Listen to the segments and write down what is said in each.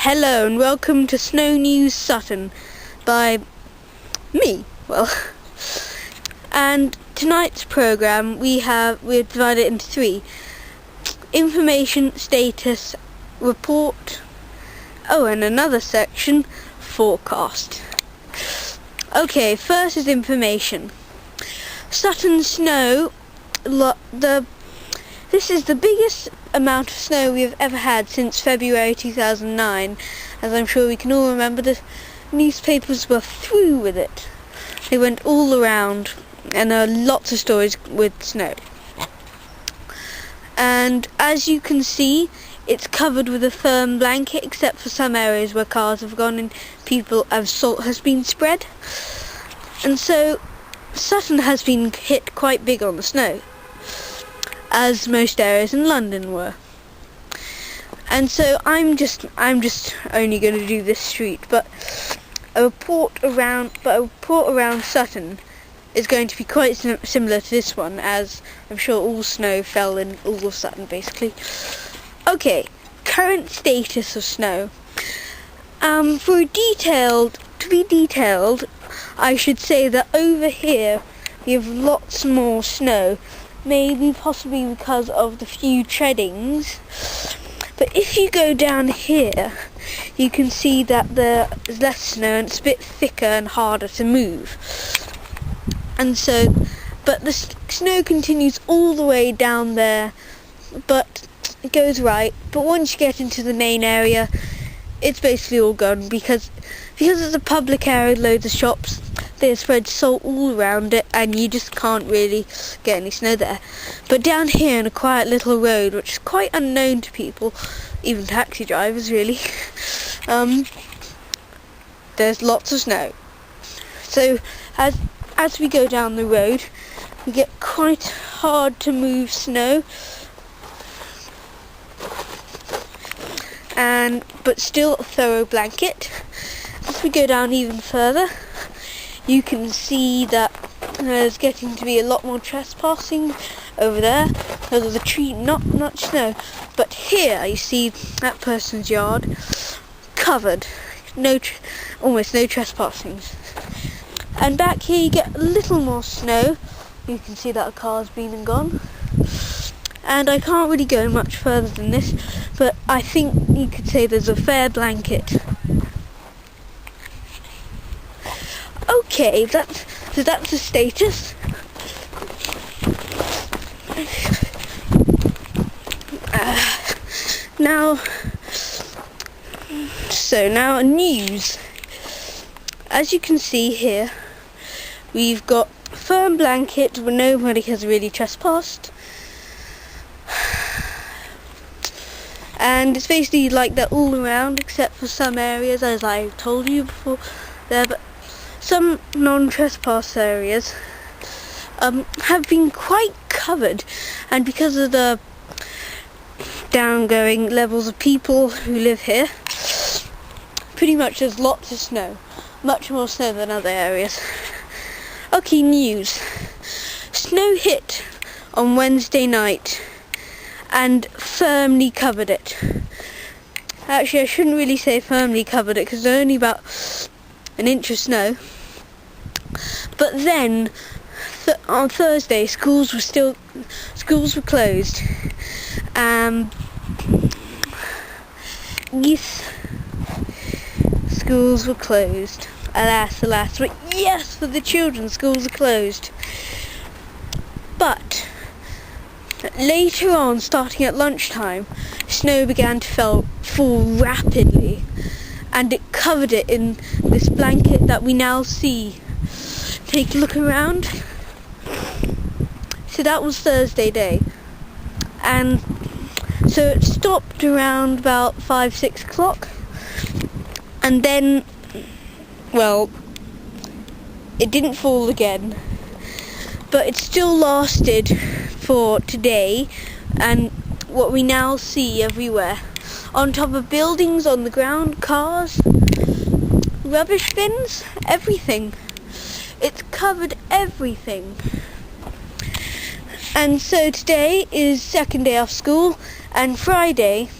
Hello and welcome to Snow News Sutton by me. And tonight's programme we've divided it into three: information, status, report. And another section, forecast. Okay, first is information. Sutton snow. This is the biggest amount of snow we have ever had since February 2009. As I'm sure we can all remember, the newspapers were through with it. They went all around, and there are lots of stories with snow. And as you can see, it's covered with a firm blanket, except for some areas where cars have gone and salt has been spread. And so Sutton has been hit quite big on the snow, as most areas in London were. And so I'm just only going to do this street, but a report around Sutton is going to be quite similar to this one, as I'm sure all snow fell in all of Sutton basically. Okay, current status of snow. To be detailed, I should say that over here we have lots more snow. Maybe possibly because of the few treadings. But if you go down here, you can see that there's less snow and it's a bit thicker and harder to move. And so, but the snow continues all the way down there, but it goes right. But once you get into the main area, it's basically all gone because it's a public area, loads of shops. They spread salt all around it, and you just can't really get any snow there. But down here in a quiet little road, which is quite unknown to people, even taxi drivers really, there's lots of snow. So as we go down the road, we get quite hard to move snow, but still a thorough blanket. As we go down even further, you can see that there's getting to be a lot more trespassing over there because of the tree, not much snow. But here you see that person's yard covered, almost no trespassing. And back here you get a little more snow. You can see that a car's been and gone. And I can't really go much further than this, but I think you could say there's a fair blanket. Okay, that's the status. Now news. As you can see here, we've got a firm blanket where nobody has really trespassed. And it's basically like that all around, except for some areas, as I told you before there, but some non-trespass areas have been quite covered, and because of the downgoing levels of people who live here, pretty much there's lots of snow, much more snow than other areas. Okay, news. Snow hit on Wednesday night and firmly covered it. Actually, I shouldn't really say firmly covered it because there's only about an inch of snow. But then on Thursday, schools were closed. Yes, schools were closed. Alas, but yes, for the children, schools are closed. But later on, starting at lunchtime, snow began to fall rapidly, and it covered it in this blanket that we now see. Take a look around. So that was Thursday day, and so it stopped around about 5-6 o'clock, and then, it didn't fall again, but it still lasted for today, and what we now see everywhere, on top of buildings, on the ground, cars, rubbish bins, everything. It's covered everything. And so today is second day off school, and Friday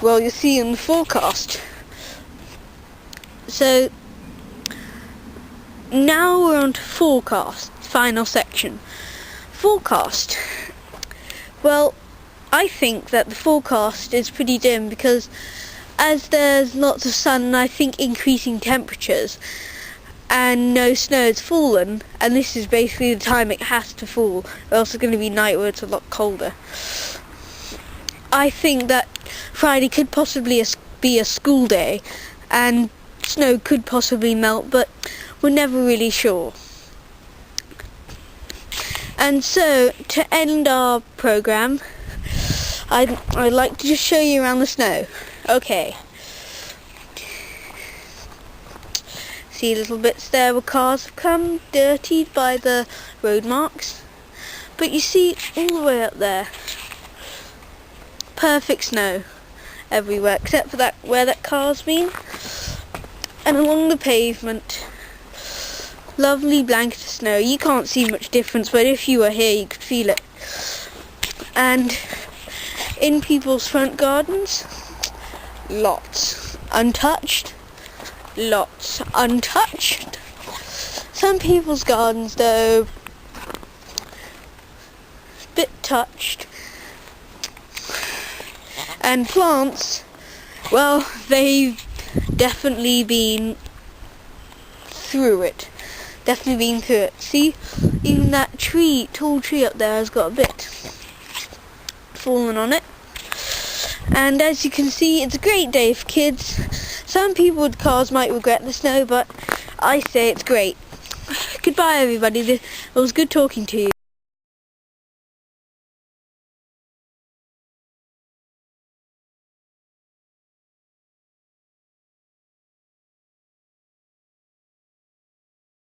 well, you'll see in the forecast. So now we're on to forecast, final section. Forecast. Well, I think that the forecast is pretty dim because as there's lots of sun and I think increasing temperatures and no snow has fallen, and this is basically the time it has to fall, or else it's going to be night where it's a lot colder. I think that Friday could possibly be a school day and snow could possibly melt, but we're never really sure. And so, to end our programme, I'd like to just show you around the snow. Okay. See little bits there where cars have come, dirtied by the road marks. But you see, all the way up there, perfect snow everywhere, except for that where that car's been. And along the pavement, lovely blanket of snow. You can't see much difference, but if you were here you could feel it. And in people's front gardens, lots untouched, lots untouched. Some people's gardens though, bit touched. And plants, well, they've definitely been through it. See, even that tall tree up there has got a bit fallen on it. And as you can see, it's a great day for kids. Some people with cars might regret the snow, but I say it's great. Goodbye everybody, it was good talking to you.